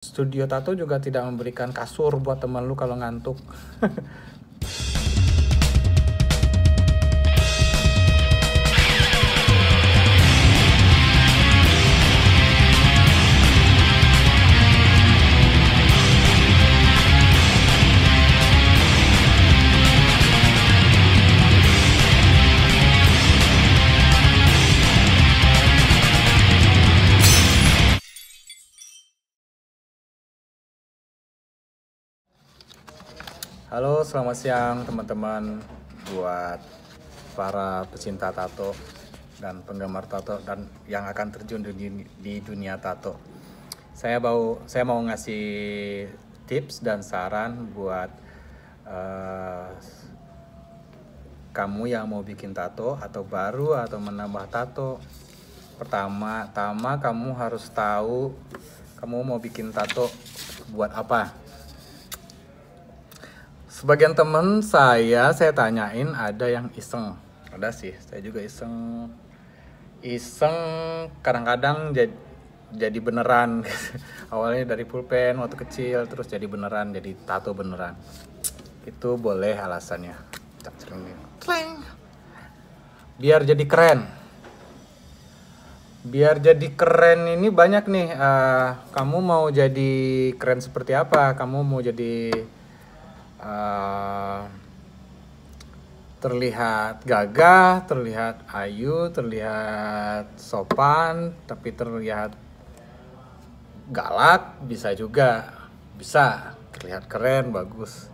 Studio tato juga tidak memberikan kasur buat teman lu kalau ngantuk. Halo, selamat siang teman-teman, buat para pecinta tato dan penggemar tato dan yang akan terjun di dunia tato. Saya mau ngasih tips dan saran buat kamu yang mau bikin tato atau baru atau menambah tato. Pertama-tama kamu harus tahu kamu mau bikin tato buat apa. Sebagian temen saya tanyain, ada yang iseng. Ada sih, saya juga iseng kadang-kadang jadi beneran. Awalnya dari pulpen waktu kecil, terus jadi beneran, jadi tato beneran. Itu boleh alasannya. Biar jadi keren ini banyak nih. Kamu mau jadi keren seperti apa? Kamu mau jadi terlihat gagah, terlihat ayu, terlihat sopan, tapi terlihat galak, bisa juga. Bisa terlihat keren, bagus.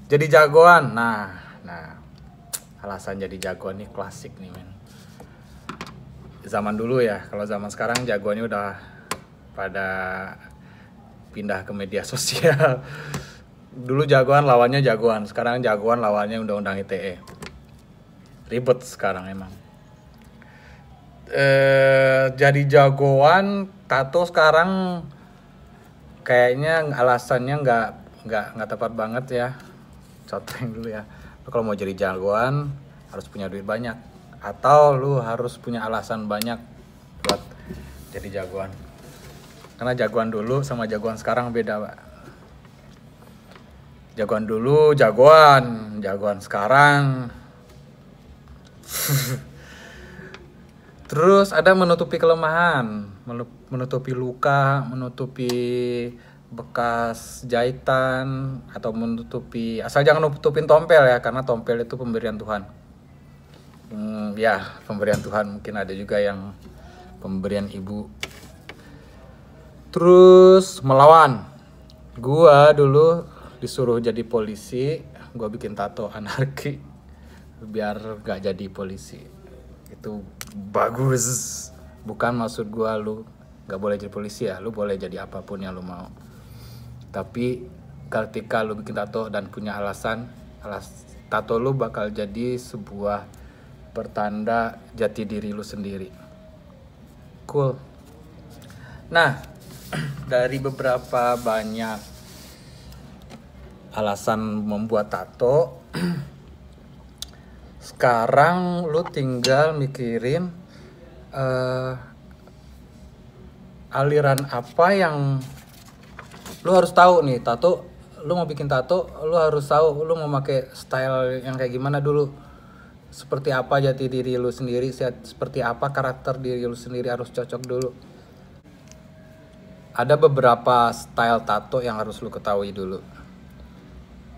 Jadi jagoan. Nah, alasan jadi jagoan nih klasik nih, men. Zaman dulu ya, kalau zaman sekarang jagoannya udah pada pindah ke media sosial. Dulu jagoan lawannya jagoan, sekarang jagoan lawannya undang-undang ITE. Ribet sekarang emang. Jadi jagoan tato sekarang kayaknya alasannya nggak tepat banget ya. Contohin dulu ya. Lu kalau mau jadi jagoan harus punya duit banyak, atau lu harus punya alasan banyak buat jadi jagoan. Karena jagoan dulu sama jagoan sekarang beda, Pak. Jagoan dulu jagoan sekarang. Terus ada menutupi kelemahan, menutupi luka, menutupi bekas jahitan, atau menutupi, asal jangan nutupin tompel ya, karena tompel itu pemberian Tuhan. Ya, pemberian Tuhan, mungkin ada juga yang pemberian ibu. Terus melawan. Gua dulu disuruh jadi polisi, gue bikin tato anarki biar gak jadi polisi. Itu bagus. Bukan maksud gue lu gak boleh jadi polisi ya, lu boleh jadi apapun yang lu mau. Tapi ketika lu bikin tato dan punya alasan, tato lu bakal jadi sebuah pertanda jati diri lu sendiri. Cool. Nah, dari beberapa banyak alasan membuat tato, sekarang lu tinggal mikirin aliran apa yang lu harus tahu nih. Tato, lu mau bikin tato, lu harus tahu lu mau pakai style yang kayak gimana dulu. Seperti apa jati diri lu sendiri, seperti apa karakter diri lu sendiri, harus cocok dulu. Ada beberapa style tato yang harus lu ketahui dulu.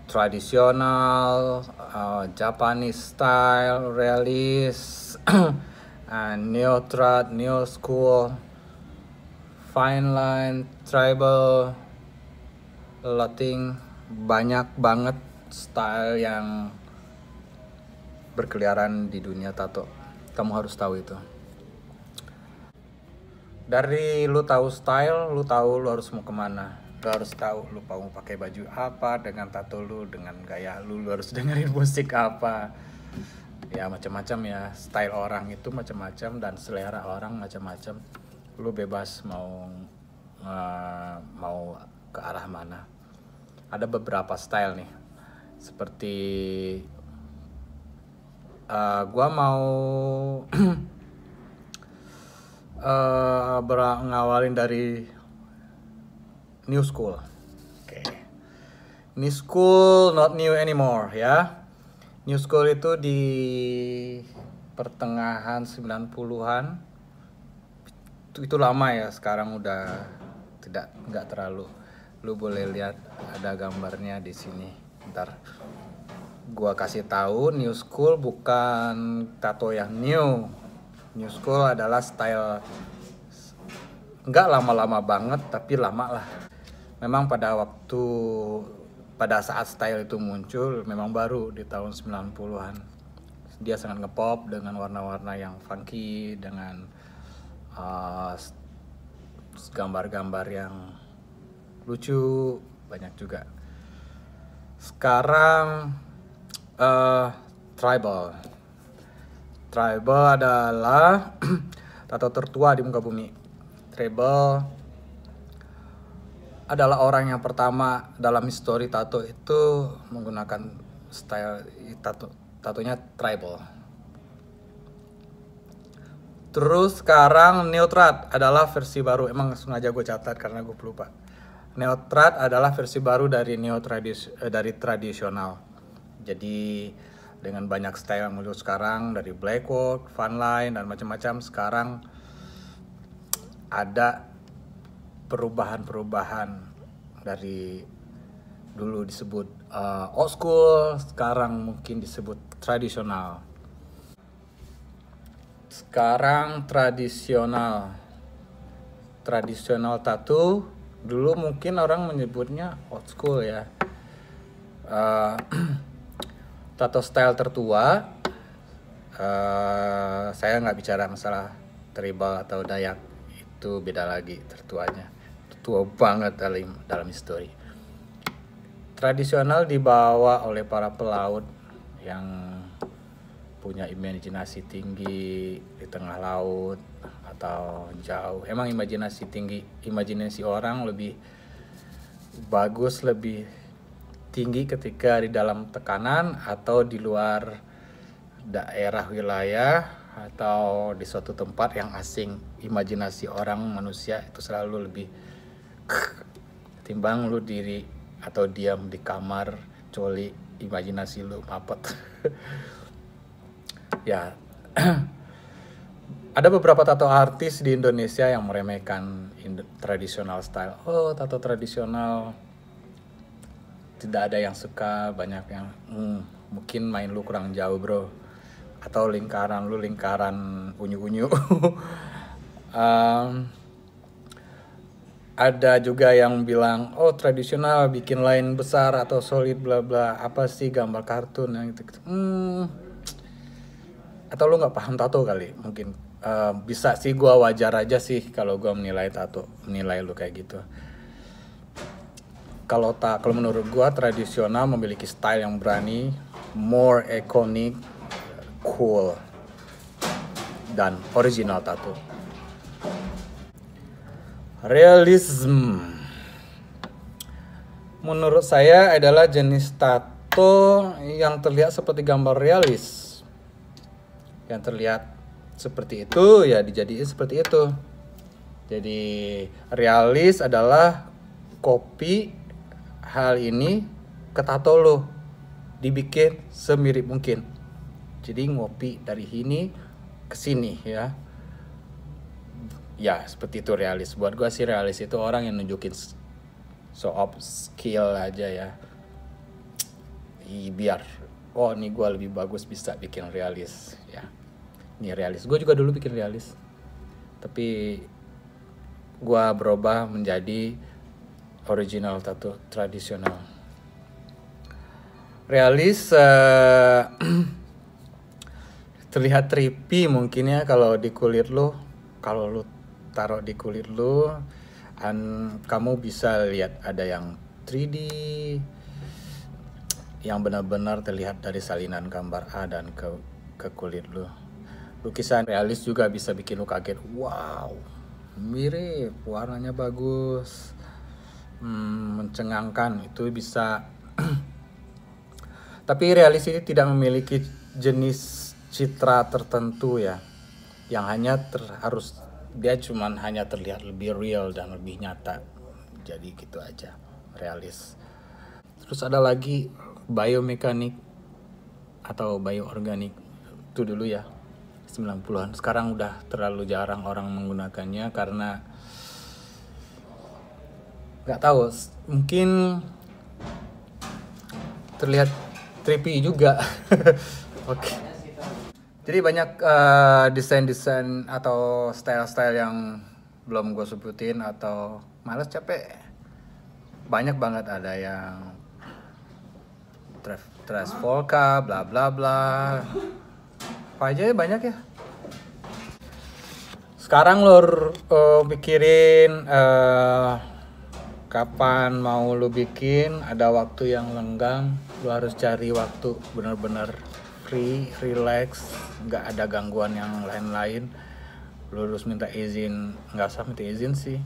Tradisional, Japanese style, realist, neo trad, neo school, fine line, tribal, Latin. Banyak banget style yang berkeliaran di dunia tato. Kamu harus tahu itu. Dari lu tahu style, lu tahu lu harus mau kemana. Lu harus tahu lu mau pakai baju apa dengan tato lu, dengan gaya lu harus dengerin musik apa. Ya macam-macam ya, style orang itu macam-macam dan selera orang macam-macam. Lu bebas mau ke arah mana. Ada beberapa style nih. Seperti gua mau ngawalin dari new school. Oke. New school not new anymore ya. New school itu di pertengahan 90-an. Itu lama ya, sekarang udah nggak terlalu. Lu boleh lihat ada gambarnya di sini. Ntar gua kasih tahu, new school bukan tato yang new. New school adalah style nggak lama-lama banget, tapi lama lah. Memang pada saat style itu muncul, memang baru di tahun 90-an. Dia sangat ngepop dengan warna-warna yang funky, dengan gambar-gambar yang lucu, banyak juga. Sekarang tribal. Tribal adalah tato tertua di muka bumi. Tribal adalah orang yang pertama dalam histori tato itu menggunakan style tatonya tribal. Terus sekarang Neotrad adalah versi baru. Emang sengaja gue catat karena gue pelupa. Neotrad adalah versi baru dari dari tradisional. Jadi dengan banyak style yang muncul sekarang, dari blackwork, funline dan macam-macam, sekarang ada perubahan-perubahan. Dari dulu disebut old school, sekarang mungkin disebut tradisional. Sekarang tradisional tattoo, dulu mungkin orang menyebutnya old school ya. Tato style tertua, saya nggak bicara masalah tribal atau Dayak, itu beda lagi tertuanya, tua banget dalam histori. Tradisional dibawa oleh para pelaut yang punya imajinasi tinggi di tengah laut atau jauh. Emang imajinasi orang lebih bagus, lebih tinggi ketika di dalam tekanan atau di luar daerah wilayah atau di suatu tempat yang asing. Imajinasi orang manusia itu selalu lebih timbang lu diri atau diam di kamar coli, imajinasi lu mapet. Ya, ada beberapa tato artis di Indonesia yang meremehkan tradisional style. Oh, tato tradisional tidak ada yang suka, banyak yang mungkin main lu kurang jauh bro, atau lingkaran unyu-unyu. Ada juga yang bilang, oh tradisional bikin line besar atau solid bla bla, apa sih gambar kartun yang gitu. Atau lu nggak paham tato kali, mungkin bisa sih, gua wajar aja sih kalau gua menilai lu kayak gitu. Kalau menurut gua tradisional memiliki style yang berani, more iconic, cool, dan original tato. Realism menurut saya adalah jenis tato yang terlihat seperti gambar realis. Yang terlihat seperti itu ya dijadiin seperti itu. Jadi realis adalah copy hal ini ke tato lo, dibikin semirip mungkin. Jadi ngopi dari sini ke sini ya. Ya seperti itu realis. Buat gue sih realis itu orang yang nunjukin show off skill aja ya. Biar ini gue lebih bagus bisa bikin realis ya. Ini realis. Gue juga dulu bikin realis, tapi gue berubah menjadi original tato tradisional. Realis terlihat trippy mungkin ya kalau di kulit lo. Kalau lo taruh di kulit lo, kamu bisa lihat ada yang 3D, yang benar-benar terlihat dari salinan gambar A dan ke kulit lo. Lukisan realis juga bisa bikin lo kaget. Wow, mirip, warnanya bagus, mencengangkan, itu bisa. Tapi realis ini tidak memiliki jenis citra tertentu ya, yang hanya dia cuman hanya terlihat lebih real dan lebih nyata. jadi gitu aja, realis. Terus ada lagi biomekanik atau bioorganik, itu dulu ya 90-an. Sekarang udah terlalu jarang orang menggunakannya karena nggak tahu, mungkin terlihat trippy juga. Oke. Jadi banyak desain-desain atau style-style yang belum gue sebutin atau males capek. Banyak banget, ada yang Tres Volca, bla bla bla. Apa aja ya, banyak ya. Sekarang lo pikirin kapan mau lo bikin, ada waktu yang lenggang, lo harus cari waktu benar-benar free, relax, nggak ada gangguan yang lain-lain. Lo harus minta izin, nggak usah minta izin sih.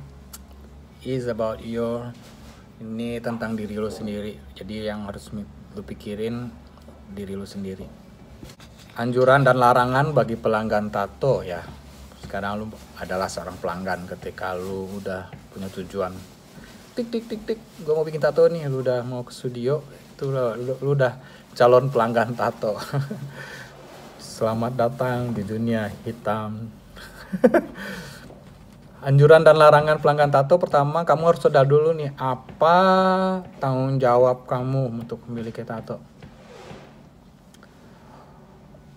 Is about ini tentang diri lo sendiri. Jadi yang harus lo pikirin diri lo sendiri. Anjuran dan larangan bagi pelanggan tato ya. Sekarang lu adalah seorang pelanggan ketika lu udah punya tujuan. Tik tik tik tik, gue mau bikin tato nih, lu udah mau ke studio, itu lu udah calon pelanggan tato. Selamat datang di dunia hitam. Anjuran dan larangan pelanggan tato, pertama kamu harus sadar dulu nih, apa tanggung jawab kamu untuk memiliki tato.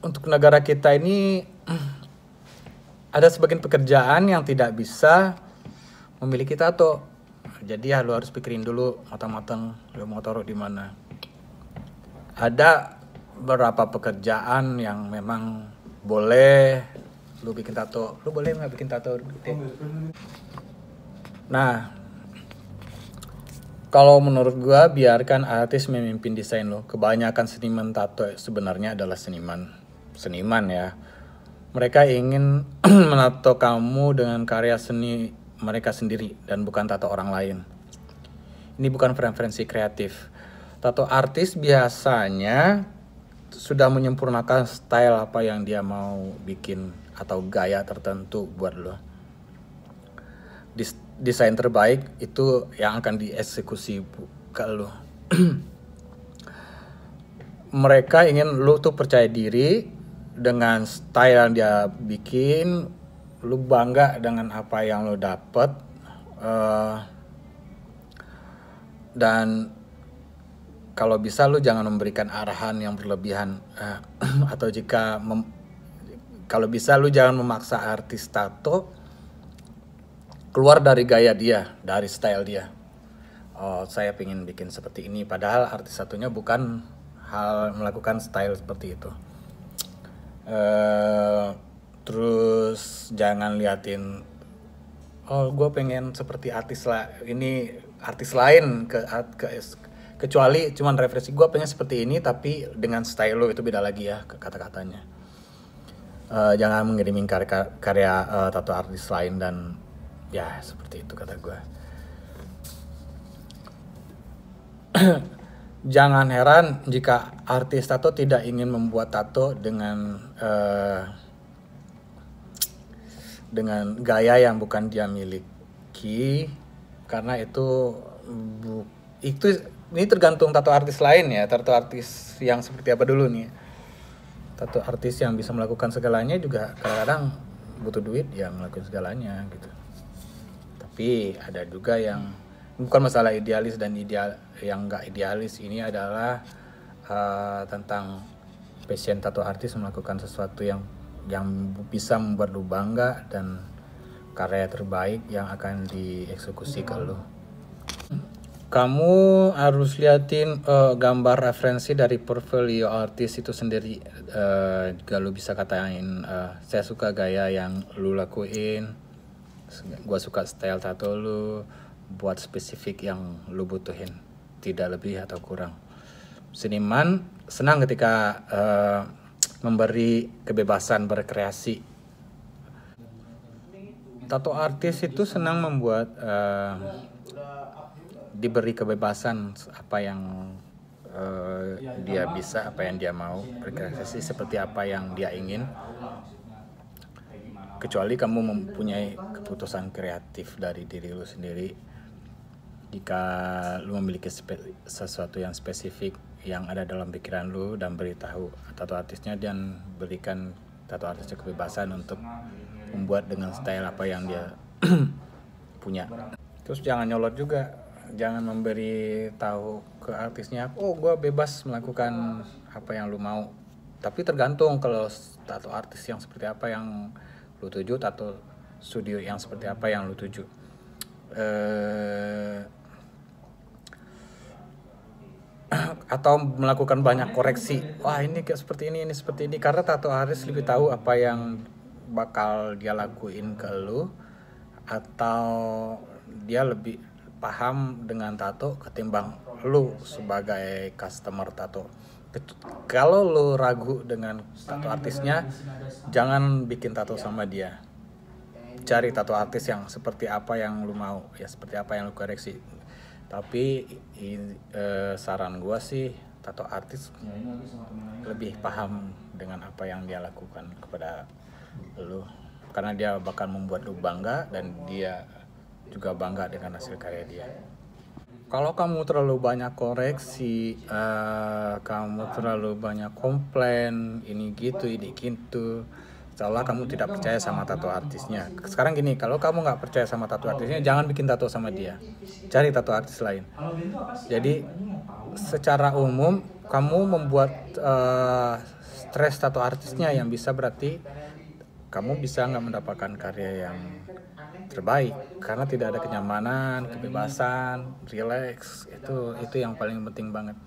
Untuk negara kita ini ada sebagian pekerjaan yang tidak bisa memiliki tato. Jadi ya lu harus pikirin dulu matang-matang lu mau taruh di mana. Ada beberapa pekerjaan yang memang boleh lu bikin tato. Lu boleh nggak bikin tato? Nah, kalau menurut gua biarkan artis memimpin desain lo. Kebanyakan seniman tato sebenarnya adalah seniman ya. Mereka ingin menato kamu dengan karya seni mereka sendiri dan bukan tato orang lain. Ini bukan preferensi kreatif. Tato artis biasanya sudah menyempurnakan style apa yang dia mau bikin atau gaya tertentu buat lo. Desain terbaik itu yang akan dieksekusi ke lo. Mereka ingin lo tuh percaya diri dengan style yang dia bikin, lu bangga dengan apa yang lu dapet, dan kalau bisa lu jangan memberikan arahan yang berlebihan, atau kalau bisa lu jangan memaksa artis tato keluar dari gaya dia, dari style dia. Oh, saya pengen bikin seperti ini, padahal artis tatonya bukan hal melakukan style seperti itu. Terus jangan liatin, oh gue pengen seperti artis lain kecuali cuman referensi gue pengen seperti ini tapi dengan style lo, itu beda lagi ya kata-katanya. Jangan mengirimin karya tato artis lain, dan ya seperti itu kata gue. Jangan heran jika artis tato tidak ingin membuat tato dengan gaya yang bukan dia miliki, karena ini tergantung tato artis lain ya. Tato artis yang seperti apa dulu nih? Tato artis yang bisa melakukan segalanya juga kadang-kadang butuh duit ya melakukan segalanya gitu. Tapi ada juga yang bukan masalah idealis dan yang nggak idealis, ini adalah tentang passion tato artis melakukan sesuatu yang bisa membuat lu bangga dan karya terbaik yang akan dieksekusi ke lu. Kamu harus liatin gambar referensi dari portfolio artis itu sendiri. Jika lu bisa katain, saya suka gaya yang lu lakuin, gua suka style tato lu, buat spesifik yang lu butuhin, tidak lebih atau kurang. Seniman senang ketika memberi kebebasan berkreasi. Tato artis itu senang membuat diberi kebebasan apa yang dia bisa, apa yang dia mau berkreasi seperti apa yang dia ingin, kecuali kamu mempunyai keputusan kreatif dari diri lu sendiri. Jika lu memiliki sesuatu yang spesifik yang ada dalam pikiran lu dan beritahu tato artisnya, dan berikan tato artisnya kebebasan untuk membuat dengan style apa yang dia punya. Terus jangan nyolot juga, jangan memberi tahu ke artisnya, oh gue bebas melakukan apa yang lu mau. Tapi tergantung, kalau tato artis yang seperti apa yang lu tuju, tato studio yang seperti apa yang lu tuju. Atau melakukan banyak koreksi, wah ini kayak seperti ini seperti ini, karena tato artis lebih tahu apa yang bakal dia lakuin ke lu, atau dia lebih paham dengan tato ketimbang lu sebagai customer tato. Kalau lu ragu dengan tato artisnya, jangan bikin tato sama dia. Cari tato artis yang seperti apa yang lu mau, ya seperti apa yang lu koreksi. Tapi saran gua sih, tato artis lebih paham dengan apa yang dia lakukan kepada lu, karena dia bakal membuat lu bangga dan dia juga bangga dengan hasil karya dia. Kalau kamu terlalu banyak koreksi, kamu terlalu banyak komplain, ini gitu, seolah kamu tidak percaya sama tato artisnya. Sekarang gini, kalau kamu nggak percaya sama tato artisnya, jangan bikin tato sama dia. Cari tato artis lain. Jadi secara umum kamu membuat stres tato artisnya, yang bisa berarti kamu bisa nggak mendapatkan karya yang terbaik, karena tidak ada kenyamanan, kebebasan, relax. Itu yang paling penting banget.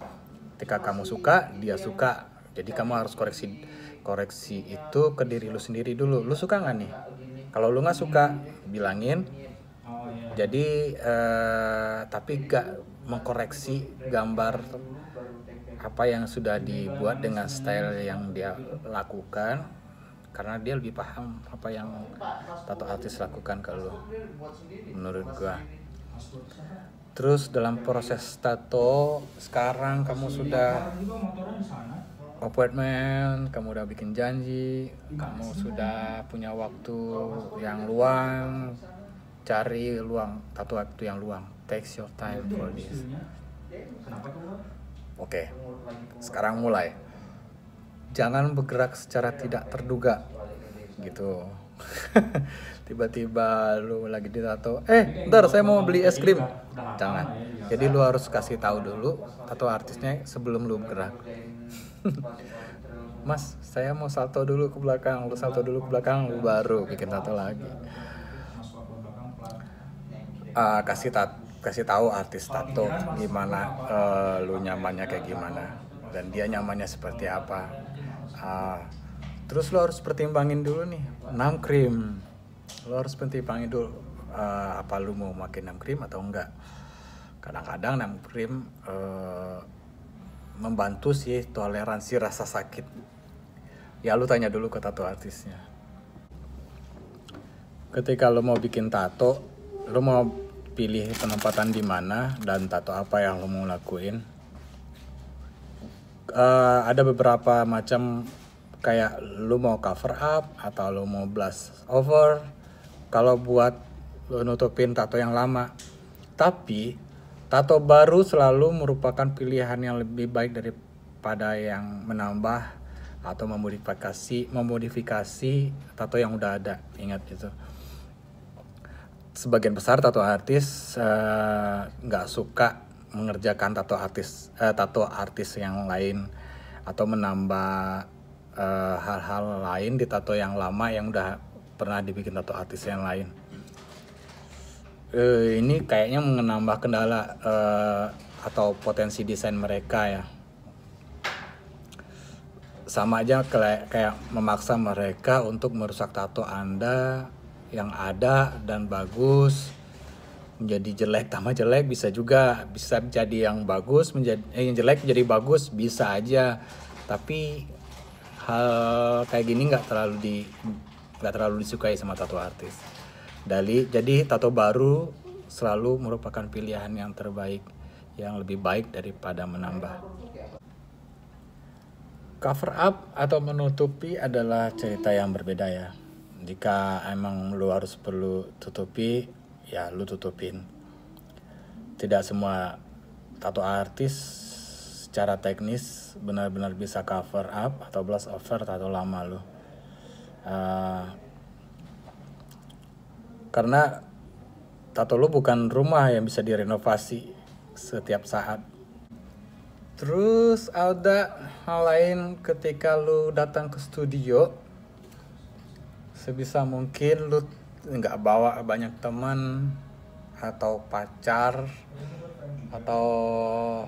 Ketika kamu suka, dia suka. Jadi kamu harus koreksi itu ke diri lu sendiri dulu. Lu suka nggak nih? Kalau lu nggak suka, bilangin. Jadi tapi gak mengkoreksi gambar apa yang sudah dibuat dengan style yang dia lakukan, karena dia lebih paham apa yang tato artis lakukan ke lu, menurut gua. Terus dalam proses tato, sekarang kamu sudah appointment, kamu udah bikin janji, kamu sudah punya waktu yang luang, cari tato waktu yang luang. Take your time for this. Oke, sekarang mulai. Jangan bergerak secara tidak terduga gitu. Tiba-tiba lu lagi ditato, ntar saya mau beli es krim. Jangan. Jadi lu harus kasih tahu dulu tato artisnya sebelum lu bergerak. Mas, saya mau salto dulu ke belakang. Lu salto dulu ke belakang, lu baru bikin tato lagi. Kasih tahu artis tato gimana lu nyamannya kayak gimana, dan dia nyamannya seperti apa. Terus lo harus pertimbangin dulu nih, 6 krim. Lo harus pertimbangin dulu apa lo mau pakai 6 krim atau enggak. Kadang-kadang 6 krim membantu sih toleransi rasa sakit. Ya lo tanya dulu ke tato artisnya. Ketika lo mau bikin tato, lo mau pilih penempatan di mana dan tato apa yang lo mau lakuin. Ada beberapa macam, kayak lu mau cover up atau lu mau blast over, kalau buat lu nutupin tato yang lama. Tapi tato baru selalu merupakan pilihan yang lebih baik daripada yang menambah atau memodifikasi tato yang udah ada. Ingat itu. Sebagian besar tato artis nggak suka mengerjakan tato artis yang lain atau menambah hal-hal lain di tato yang lama yang udah pernah dibikin tato artis yang lain. Ini kayaknya menambah kendala atau potensi desain mereka ya. Sama aja kayak memaksa mereka untuk merusak tato Anda yang ada dan bagus menjadi jelek. Tambah jelek bisa jadi yang bagus yang jelek menjadi bagus, bisa aja. Tapi hal kayak gini nggak terlalu disukai sama tato artis. Jadi tato baru selalu merupakan pilihan yang terbaik, yang lebih baik daripada menambah. Cover up atau menutupi adalah cerita yang berbeda ya. Jika emang lu perlu tutupi, ya lu tutupin. tidak semua tato artis secara teknis benar-benar bisa cover up atau gloss over tato lama lo. Karena tato lo bukan rumah yang bisa direnovasi setiap saat. Terus ada hal lain ketika lu datang ke studio, sebisa mungkin lu nggak bawa banyak teman atau pacar atau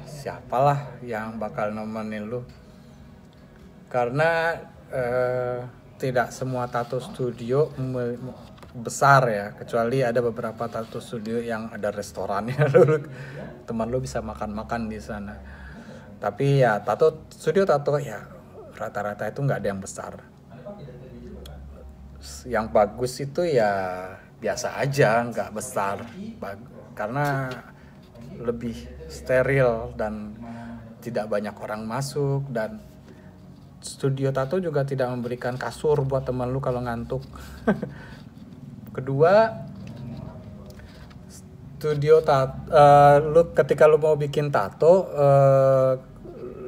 siapalah yang bakal nemenin lu, karena tidak semua tato studio besar ya, kecuali ada beberapa tato studio yang ada restorannya. Teman lu bisa makan-makan di sana. Tapi ya studio tato ya rata-rata itu nggak ada yang besar. Yang bagus itu ya biasa aja, nggak besar. Karena lebih steril dan tidak banyak orang masuk, dan studio tato juga tidak memberikan kasur buat teman lu kalau ngantuk. Kedua, studio lu ketika lu mau bikin tato,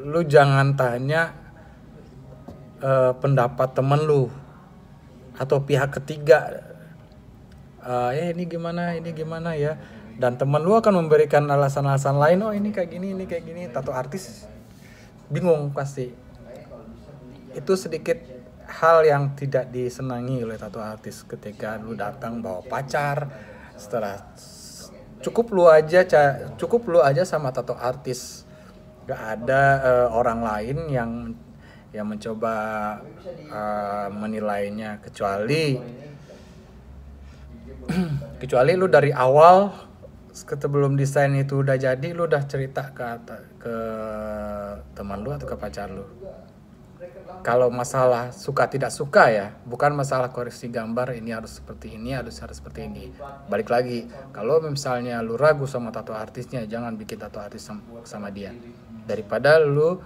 lu jangan tanya pendapat temen lu atau pihak ketiga, ini gimana ya, dan temen lu akan memberikan alasan-alasan lain. Oh ini kayak gini. Tato artis bingung pasti. Itu sedikit hal yang tidak disenangi oleh tato artis ketika lu datang bawa pacar. Setelah cukup lu aja sama tato artis, gak ada orang lain yang mencoba menilainya, kecuali lu dari awal sebelum desain itu udah jadi, lu udah cerita ke teman lu atau ke pacar lu. Kalau masalah suka tidak suka ya, bukan masalah koreksi gambar, ini harus seperti ini, harus seperti ini. Balik lagi, kalau misalnya lu ragu sama tato artisnya, jangan bikin tato artis sama dia. Daripada lu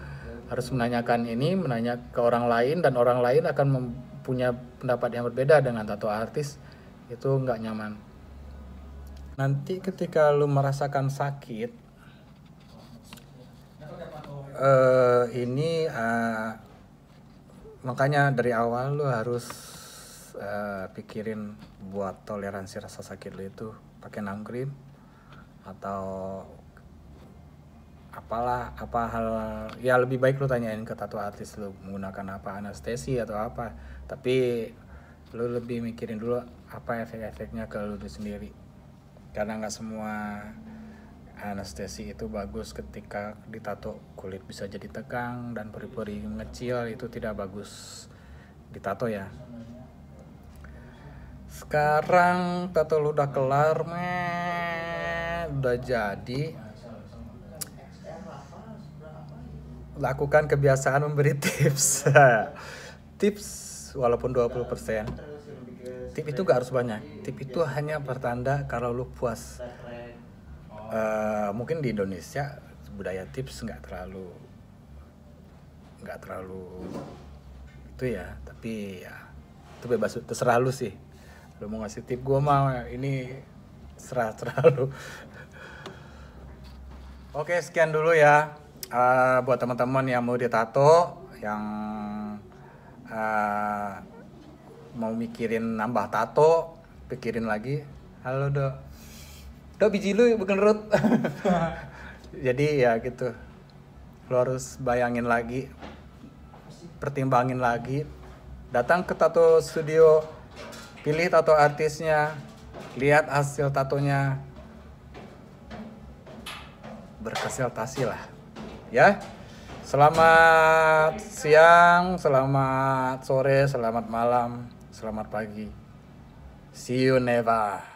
harus menanya ke orang lain, dan orang lain akan punya pendapat yang berbeda dengan tato artis, itu nggak nyaman. Nanti ketika lu merasakan sakit, makanya dari awal lu harus pikirin buat toleransi rasa sakit lu itu pakai numbing cream atau apa hal ya, lebih baik lu tanyain ke tato artis lu menggunakan apa, anestesi atau apa, tapi lu lebih mikirin dulu apa efek-efeknya ke lu sendiri, karena nggak semua anestesi itu bagus. Ketika ditato kulit bisa jadi tegang dan pori-pori mengecil, itu tidak bagus ditato ya. Sekarang tato lu udah kelar, udah jadi, lakukan kebiasaan memberi tips. Tips walaupun 20%. Tip itu gak harus banyak. Tip itu hanya pertanda kalau lu puas. Mungkin di Indonesia budaya tips nggak terlalu itu ya, tapi ya itu bebas, terserah lu sih. Lu mau ngasih tip, gue mah ini serah lu. Oke, sekian dulu ya. Buat teman-teman yang mau ditato, yang mau mikirin nambah tato, pikirin lagi. Halo Dok, biji lu bukan Ruth. Jadi ya gitu, lu harus bayangin lagi, pertimbangin lagi, datang ke tato studio, pilih tato artisnya, lihat hasil tatonya, berkonsultasi lah ya. Selamat siang, selamat sore, selamat malam, selamat pagi. See you never.